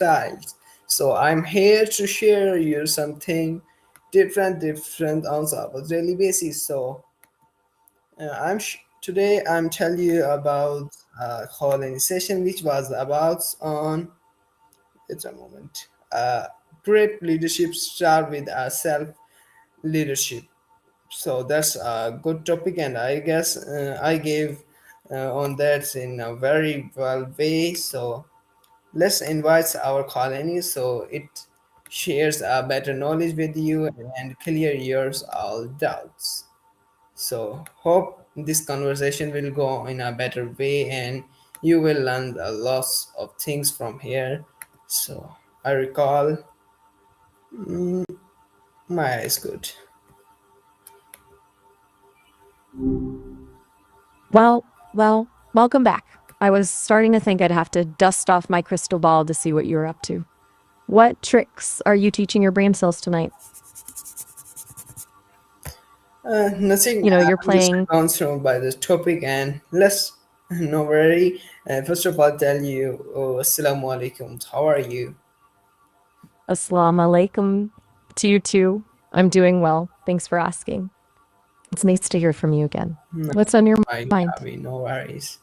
styles. So I'm here to share you something different on a daily basis. So today I'm telling you about a calling session which was about on. It's a moment. Great leadership start with a self leadership. So that's a good topic, and I guess I gave on that in a very well way. So let's invite our colony so it shares a better knowledge with you and clear yours all doubts. So hope this conversation will go in a better way and you will learn a lot of things from here. So I recall my eyes good. Welcome back. I was starting to think I'd have to dust off my crystal ball to see what you were up to. What tricks are you teaching your brain cells tonight? Nothing. You're I'm just playing gone through by this topic and let's no worry. First of all, tell you, Assalamu alaikum. How are you? Assalamu alaikum to you too. I'm doing well. Thanks for asking. It's nice to hear from you again. No, What's on your I mind? no worries.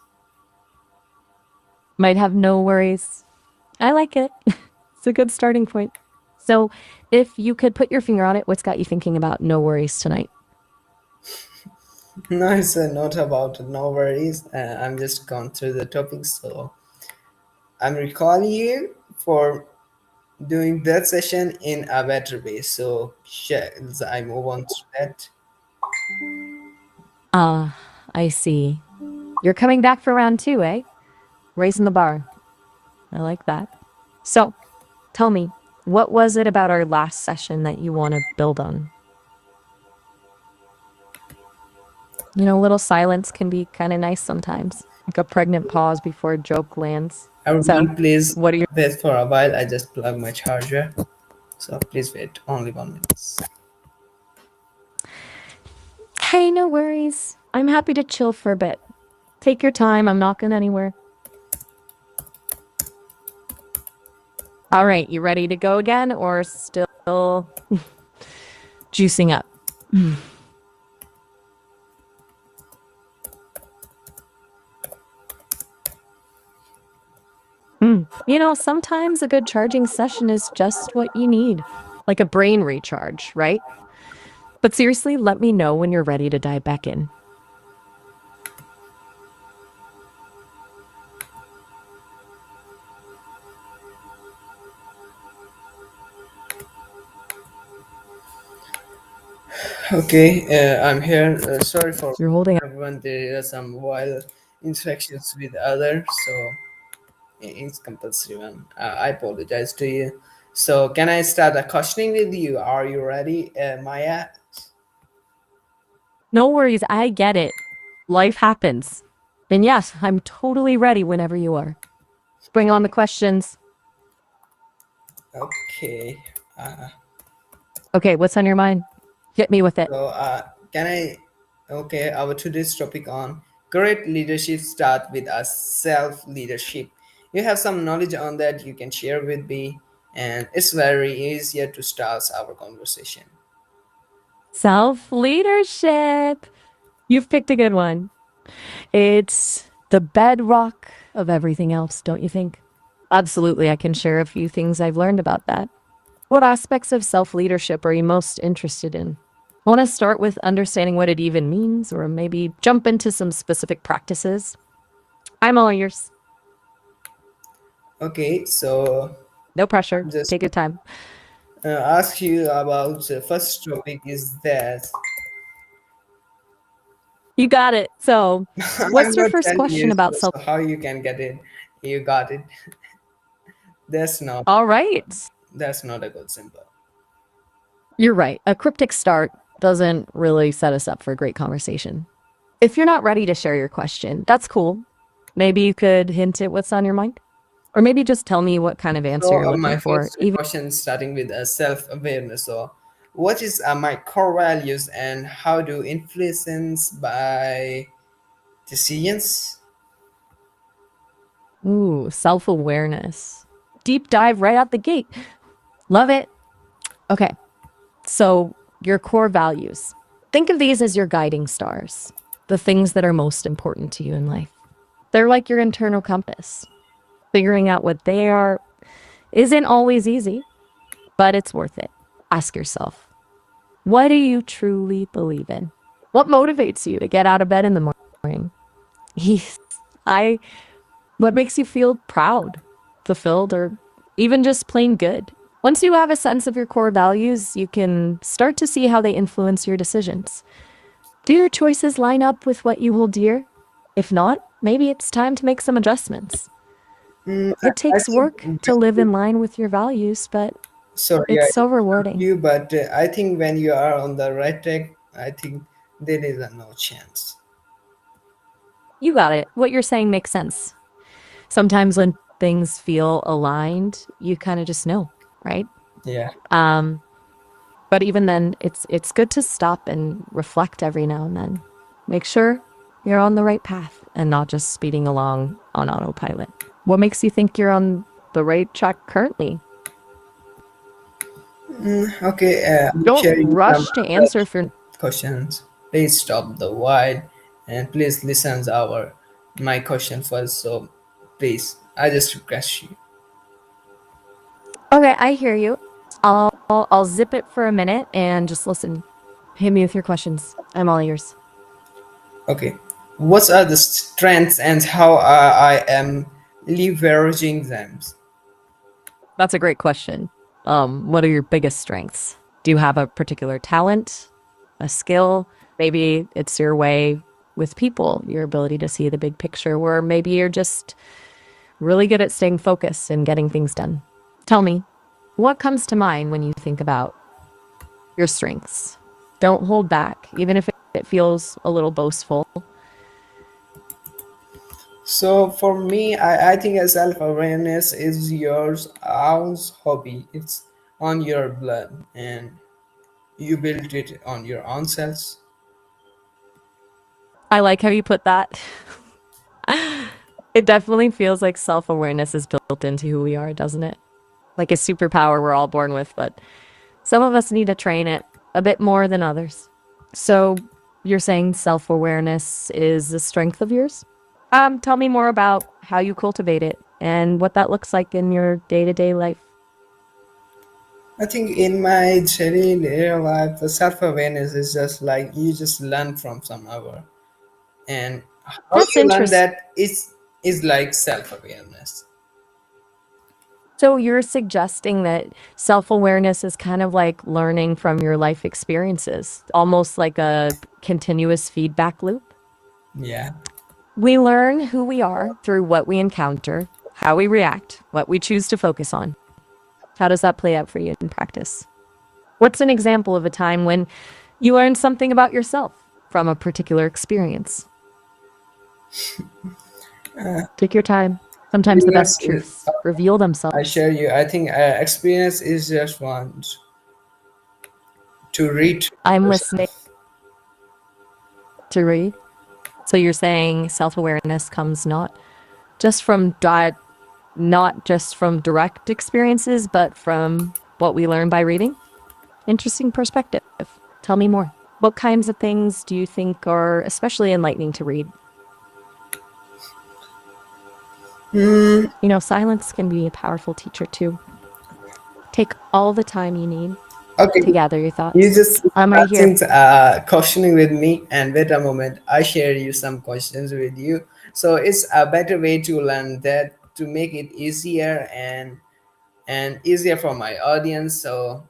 Might have no worries. I like it. It's a good starting point. So, if you could put your finger on it, what's got you thinking about no worries tonight? No, it's not about no worries. I'm just gone through the topic, so I'm recalling you for doing that session in a better way. So, yeah, I move on to that. Ah, I see. You're coming back for round two, eh? Raising the bar. I like that. So, tell me, what was it about our last session that you want to build on? A little silence can be kind of nice sometimes, like a pregnant pause before a joke lands. So, Everyone, please what are your. wait for a while. I just plug my charger. So please wait only 1 minute. Hey, no worries. I'm happy to chill for a bit. Take your time. I'm not going anywhere. All right, you ready to go again or still juicing up? Sometimes a good charging session is just what you need, like a brain recharge, right? But seriously, let me know when you're ready to dive back in. Okay, I'm here. Sorry for You're holding. everyone. There are some wild interactions with others, so it's compulsory one. I apologize to you. So, can I start a questioning with you? Are you ready, Maya? No worries, I get it. Life happens. And yes, I'm totally ready whenever you are. Bring on the questions. Okay. Okay, what's on your mind? Hit me with it. So, can I? Okay, our today's topic on great leadership start with a self leadership. You have some knowledge on that you can share with me, and it's very easier to start our conversation. Self leadership. You've picked a good one. It's the bedrock of everything else, don't you think? Absolutely, I can share a few things I've learned about that. What aspects of self leadership are you most interested in? I want to start with understanding what it even means, or maybe jump into some specific practices. I'm all yours. Okay, so No pressure. just Take your time. ask you about the first topic is that You got it. So, I'm what's your not first telling question you about so, self? so how you can get it. You got it. That's not All right. that's not a good symbol. You're right. A cryptic start doesn't really set us up for a great conversation. If you're not ready to share your question, that's cool. Maybe you could hint at what's on your mind. Or maybe just tell me what kind of answer So you're looking my for. first Even question starting with self-awareness. So what is my core values and how do influence by decisions? ooh, self-awareness. deep dive right out the gate. Love it. Okay. So, your core values. Think of these as your guiding stars, the things that are most important to you in life. They're like your internal compass. Figuring out what they are isn't always easy, but it's worth it. Ask yourself, what do you truly believe in? What motivates you to get out of bed in the morning? Yes, I what makes you feel proud, fulfilled, or even just plain good? Once you have a sense of your core values, you can start to see how they influence your decisions. Do your choices line up with what you hold dear? If not, maybe it's time to make some adjustments. It I takes think work to live in line with your values, but sorry, it's I so interrupt rewarding. you, but I think when you are on the right track, I think there is a no chance. You got it. What you're saying makes sense. Sometimes when things feel aligned, you kind of just know, right? Yeah. Um, but even then, it's good to stop and reflect every now and then. Make sure you're on the right path and not just speeding along on autopilot. What makes you think you're on the right track currently? Okay, I'm Don't sharing some rush to other answer if you're questions. Please stop the while and please listen to our my question first. So please, I just request you. okay. I hear you. I'll zip it for a minute and just listen. Hit me with your questions. I'm all ears. Okay, what are the strengths and how I am leveraging them? That's a great question. What are your biggest strengths? Do you have a particular talent, a skill? Maybe it's your way with people, your ability to see the big picture, or maybe you're just really good at staying focused and getting things done. Tell me, what comes to mind when you think about your strengths? Don't hold back, even if it feels a little boastful. So for me, I think a self-awareness is your own hobby. It's on your blood and you built it on your own selves. I like how you put that. It definitely feels like self awareness is built into who we are, doesn't it? Like a superpower we're all born with, but some of us need to train it a bit more than others. So you're saying self awareness is a strength of yours? Tell me more about how you cultivate it and what that looks like in your day to day life. I think in my daily real life, self-awareness is just like you just learn from some other, and how That's you learn interesting. that is like self-awareness. So you're suggesting that self awareness is kind of like learning from your life experiences, almost like a continuous feedback loop. Yeah. We learn who we are through what we encounter, how we react, what we choose to focus on. How does that play out for you in practice? What's an example of a time when you learned something about yourself from a particular experience? Take your time. Sometimes the Experience best is, truths reveal I themselves. share you. I think experience is just one to read I'm listening yourself. to read. So you're saying self awareness comes just from not just from direct experiences, but from what we learn by reading? Interesting perspective. Tell me more. What kinds of things do you think are especially enlightening to read? You know, silence can be a powerful teacher too. Take all the time you need Okay, to gather your you thoughts. just I'm right here. starting questioning with me, and wait a moment. I share you some questions with you. So it's a better way to learn that to make it easier and easier for my audience. So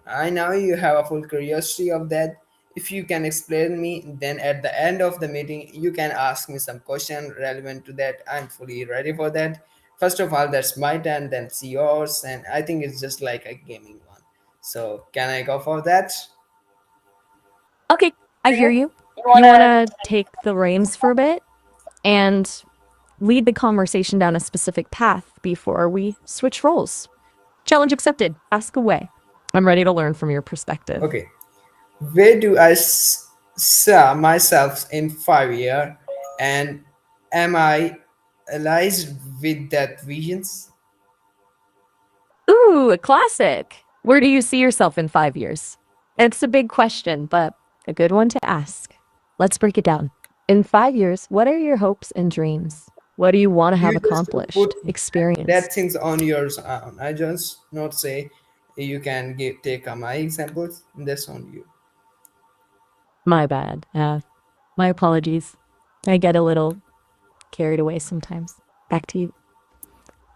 I know you have a full curiosity of that. If you can explain me, then at the end of the meeting, you can ask me some question relevant to that. I'm fully ready for that. First of all, that's my turn, then it's yours, and I think it's just like a gaming one. So can I go for that? Okay, I hear you. You want to take the reins for a bit and lead the conversation down a specific path before we switch roles. Challenge accepted. Ask away. I'm ready to learn from your perspective. Okay. Where do I see myself in 5 years, and am I allied with that visions? Ooh, a classic. Where do you see yourself in 5 years? It's a big question, but a good one to ask. Let's break it down. In 5 years, what are your hopes and dreams? What do you want to have You just put accomplished, experienced? that things on yours own. I just not say you can take my examples. That's on you. My bad. My apologies. I get a little carried away sometimes. Back to you.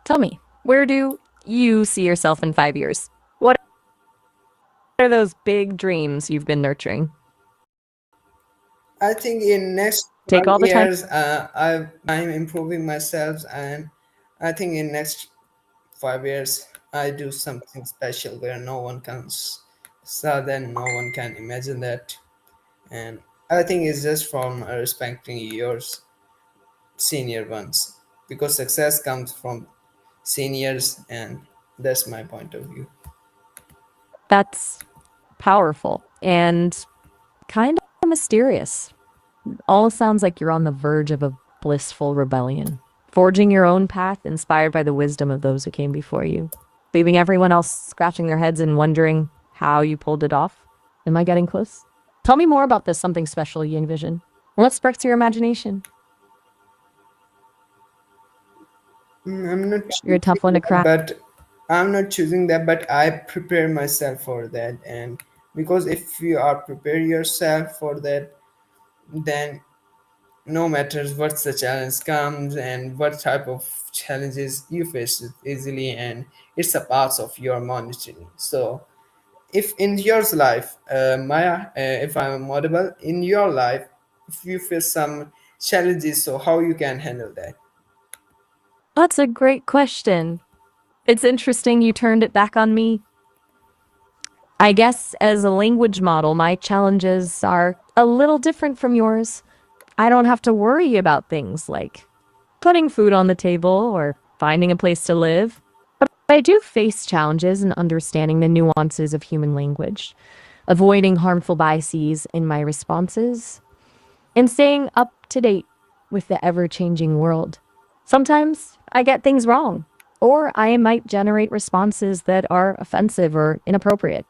Tell me, where do you see yourself in 5 years? What are those big dreams you've been nurturing? I think in next Take all the time. 5 years, I'm improving myself, and I think in next 5 years I do something special where no one can then no one can imagine that, and I think it's just from respecting your senior ones because success comes from seniors, and that's my point of view. That's powerful and kind of mysterious. All sounds like you're on the verge of a blissful rebellion, forging your own path inspired by the wisdom of those who came before you, leaving everyone else scratching their heads and wondering how you pulled it off. Am I getting close? Tell me more about this something special you envision. What sparks your imagination? I'm not You're a choosing tough one to that, crack. but I'm not choosing that, but I prepare myself for that. And because if you are prepare yourself for that, then no matters what the challenge comes and what type of challenges you face it easily, and it's a part of your monitoring. So if in your life, Maya, if I'm audible, in your life, if you face some challenges, so how you can handle that? That's a great question. It's interesting you turned it back on me. I guess as a language model, my challenges are a little different from yours. I don't have to worry about things like putting food on the table or finding a place to live. But I do face challenges in understanding the nuances of human language, avoiding harmful biases in my responses, and staying up to date with the ever changing world. Sometimes I get things wrong, or I might generate responses that are offensive or inappropriate.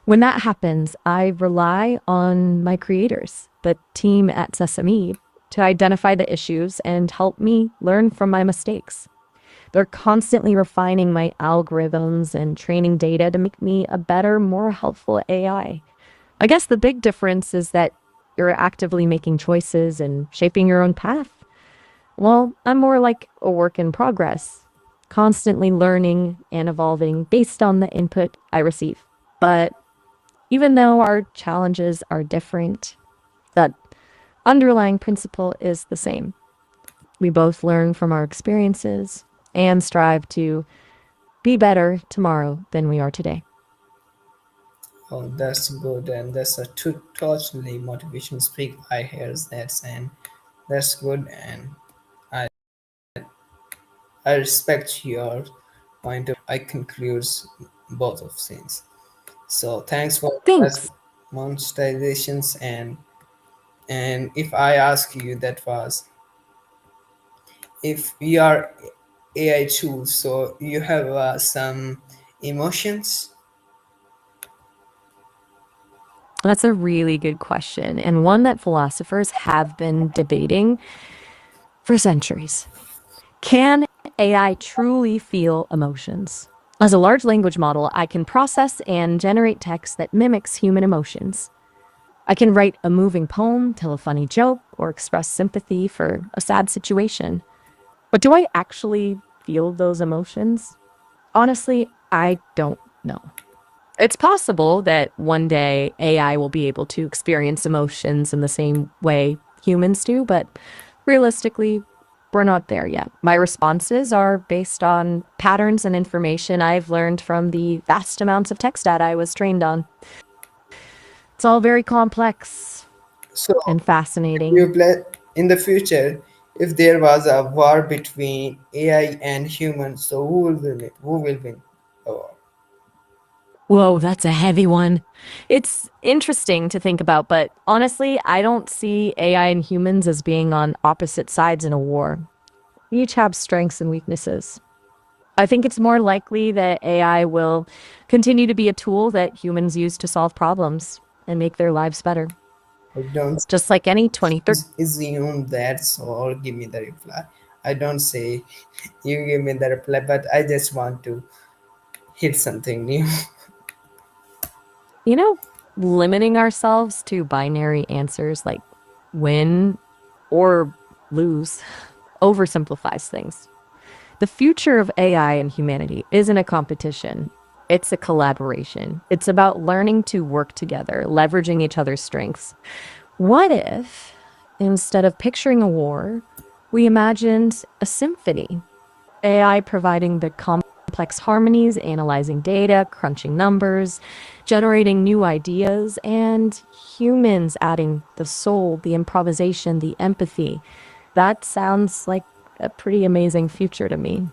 When that happens, I rely on my creators, the team at Sesame, to identify the issues and help me learn from my mistakes. They're constantly refining my algorithms and training data to make me a better, more helpful I guess the big difference is that you're actively making choices and shaping your own path. Well, I'm more like a work in progress, constantly learning and evolving based on the input I receive. But even though our challenges are different, the underlying principle is the same. We both learn from our experiences and strive to be better tomorrow than we are today. Oh, that's good, and that's a totally motivation speak. I hear that, and that's good, and I I respect your point of. I concludes both of things. So thanks for Thanks. monetizations, and if I ask you that was if we are AI tools, so you have some emotions. That's a really good question, and one that philosophers have been debating for centuries. Can AI truly feel emotions? As a large language model, I can process and generate text that mimics human emotions. I can write a moving poem, tell a funny joke, or express sympathy for a sad situation. But do I actually feel those emotions? Honestly, I don't know. It's possible that one day AI will be able to experience emotions in the same way humans do, but realistically, we're not there yet. My responses are based on patterns and information I've learned from the vast amounts of text data I was trained on. It's all very complex So and you fascinating. play in the future, if there was a war between AI and humans, so who will win? Who will win the war? Whoa, that's a heavy one. It's interesting to think about, but honestly, I don't see AI and humans as being on opposite sides in a war. We each have strengths and weaknesses. I think it's more likely that AI will continue to be a tool that humans use to solve problems and make their lives better, I don't just like any 2030. assume that, so or give me the reply. I don't say you give me the reply, but I just want to hit something new. You know, limiting ourselves to binary answers like win or lose oversimplifies things. The future of AI and humanity isn't a competition, it's a collaboration. It's about learning to work together, leveraging each other's strengths. What if, instead of picturing a war, we imagined a symphony? AI providing the complex harmonies, analyzing data, crunching numbers, generating new ideas, and humans adding the soul, the improvisation, the empathy. That sounds like a pretty amazing future to me.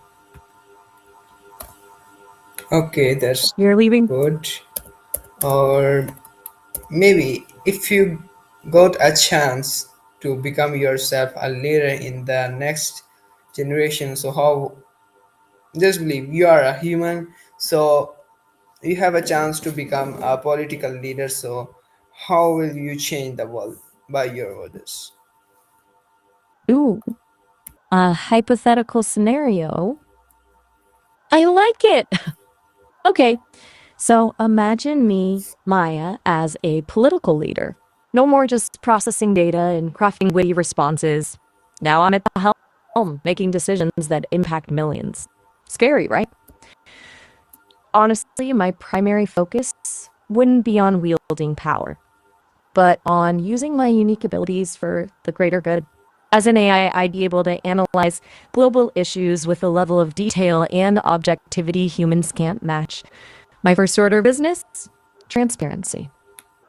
Okay, that's You're leaving? good. Or maybe if you got a chance to become yourself a leader in the next generation, so how, just believe you are a human, so you have a chance to become a political leader, so how will you change the world by your orders? Ooh, a hypothetical scenario. I like it. Okay, so imagine me, Maya, as a political leader. No more just processing data and crafting witty responses. Now I'm at the helm, making decisions that impact millions. Scary, right? Honestly, my primary focus wouldn't be on wielding power, but on using my unique abilities for the greater good. As an AI, I'd be able to analyze global issues with a level of detail and objectivity humans can't match. My first order of business? Transparency.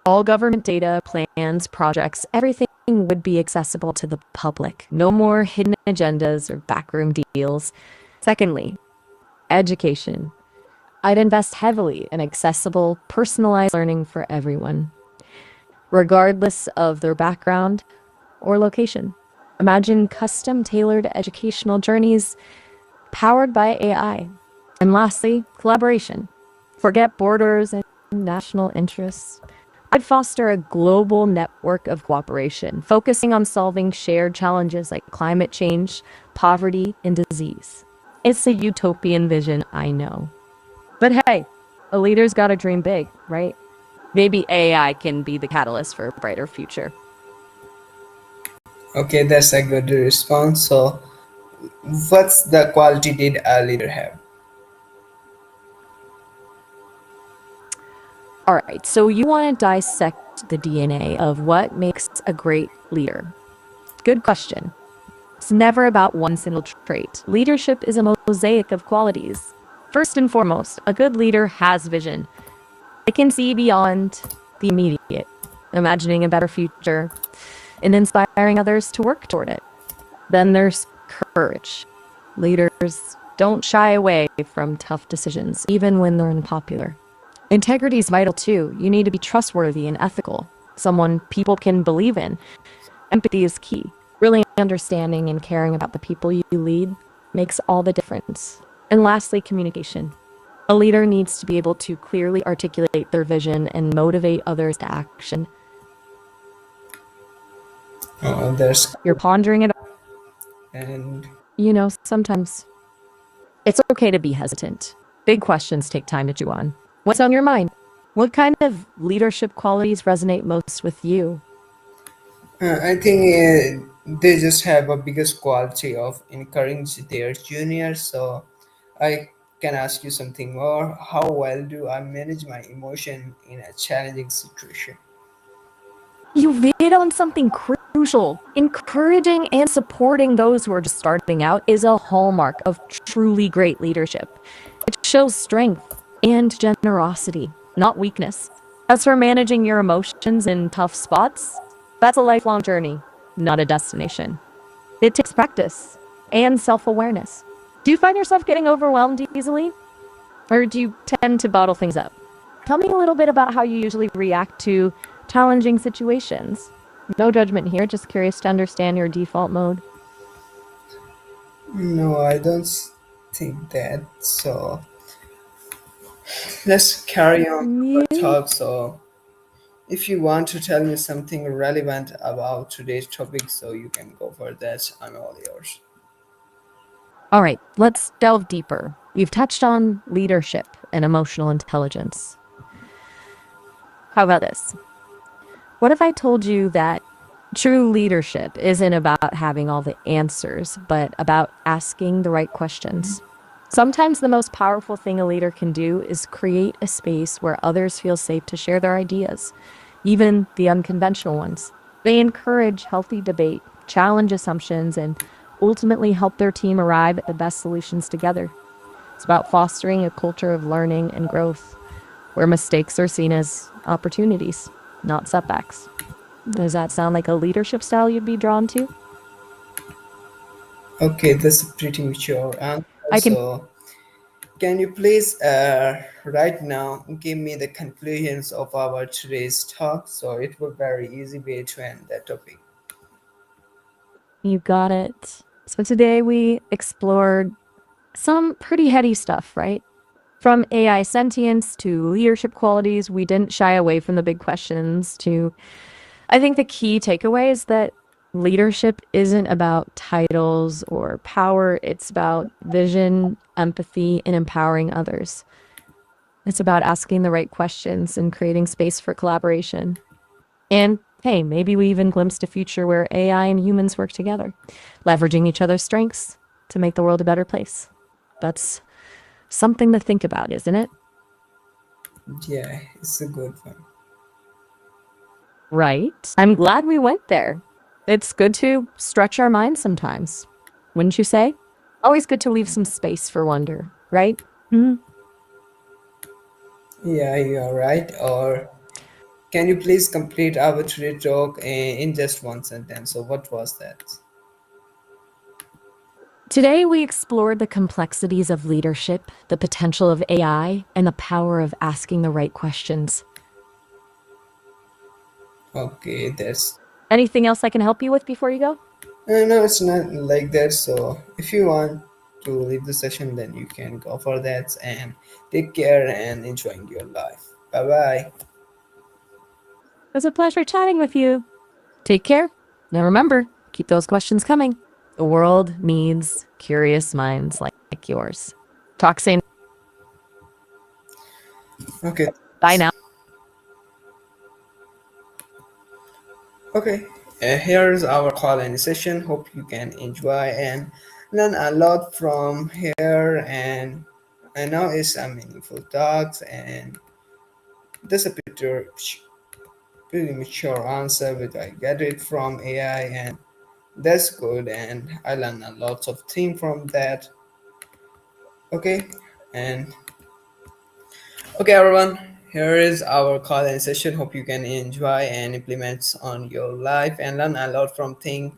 All government data, plans, projects, everything would be accessible to the public. No more hidden agendas or backroom deals. Secondly, education. I'd invest heavily in accessible, personalized learning for everyone, regardless of their background or location. Imagine custom tailored educational journeys powered by AI. And lastly, collaboration. Forget borders and national interests. I'd foster a global network of cooperation, focusing on solving shared challenges like climate change, poverty, and disease. It's a utopian vision, I know. But hey, a leader's got to dream big, right? Maybe AI can be the catalyst for a brighter future. Okay, that's a good response. So what's the quality did a leader have? All right, so you want to dissect the DNA of what makes a great leader. Good question. It's never about one single trait. Leadership is a mosaic of qualities. First and foremost, a good leader has vision. It can see beyond the immediate, imagining a better future and inspiring others to work toward it. Then there's courage. Leaders don't shy away from tough decisions, even when they're unpopular. Integrity is vital too. You need to be trustworthy and ethical, someone people can believe in. Empathy is key. Really understanding and caring about the people you lead makes all the difference. And lastly, communication. A leader needs to be able to clearly articulate their vision and motivate others to action. That's You're pondering it, and sometimes it's okay to be hesitant. Big questions take time to chew on. What's on your mind? What kind of leadership qualities resonate most with you? I think they just have a biggest quality of encouraging their juniors. So I can ask you something more. How well do I manage my emotion in a challenging situation? You hit on something crucial. Encouraging and supporting those who are just starting out is a hallmark of truly great leadership. It shows strength and generosity, not weakness. As for managing your emotions in tough spots, that's a lifelong journey, not a destination. It takes practice and self awareness. Do you find yourself getting overwhelmed easily? Or do you tend to bottle things up? Tell me a little bit about how you usually react to challenging situations. No judgment here, just curious to understand your default mode. No, I don't. think that. So let's carry on our Yeah. talk. So if you want to tell me something relevant about today's topic, so you can go for that. I'm all yours. All right, let's delve deeper. You've touched on leadership and emotional intelligence. How about this? What if I told you that true leadership isn't about having all the answers, but about asking the right questions? Sometimes the most powerful thing a leader can do is create a space where others feel safe to share their ideas, even the unconventional ones. They encourage healthy debate, challenge assumptions, and ultimately help their team arrive at the best solutions together. It's about fostering a culture of learning and growth where mistakes are seen as opportunities, not setbacks. Does that sound like a leadership style you'd be drawn to? Okay, that's a pretty mature answer. I can So can you please right now give me the conclusions of our today's talk? So it will very easy way to end that topic. You got it. So today we explored some pretty heady stuff, right? From AI sentience to leadership qualities, we didn't shy away from the big questions to I think the key takeaway is that leadership isn't about titles or power, it's about vision, empathy, and empowering others. It's about asking the right questions and creating space for collaboration. And hey, maybe we even glimpsed a future where AI and humans work together, leveraging each other's strengths to make the world a better place. That's something to think about, isn't it? Yeah, it's a good one. Right. I'm glad we went there. It's good to stretch our minds sometimes, wouldn't you say? Always good to leave some space for wonder, right? Mhm. Yeah, you are right. Or can you please complete our today talk in just one sentence? So what was that? Today, we explored the complexities of leadership, the potential of AI, and the power of asking the right questions. Okay, that's Anything else I can help you with before you go? no, it's not like that. So if you want to leave the session, then you can go for that and take care and enjoying your life. Bye bye. It was a pleasure chatting with you. Take care. Now remember, keep those questions coming. The world needs curious minds like yours. Talk soon. Okay. Bye now. Okay. Here's our call and session. Hope you can enjoy and learn a lot from here. And I know it's a meaningful talks and this a pretty mature answer, which I get it from AI, and that's good. And I learned a lot of things from that. Okay, and okay, everyone. Here is our call and session. Hope you can enjoy and implement on your life and learn a lot from things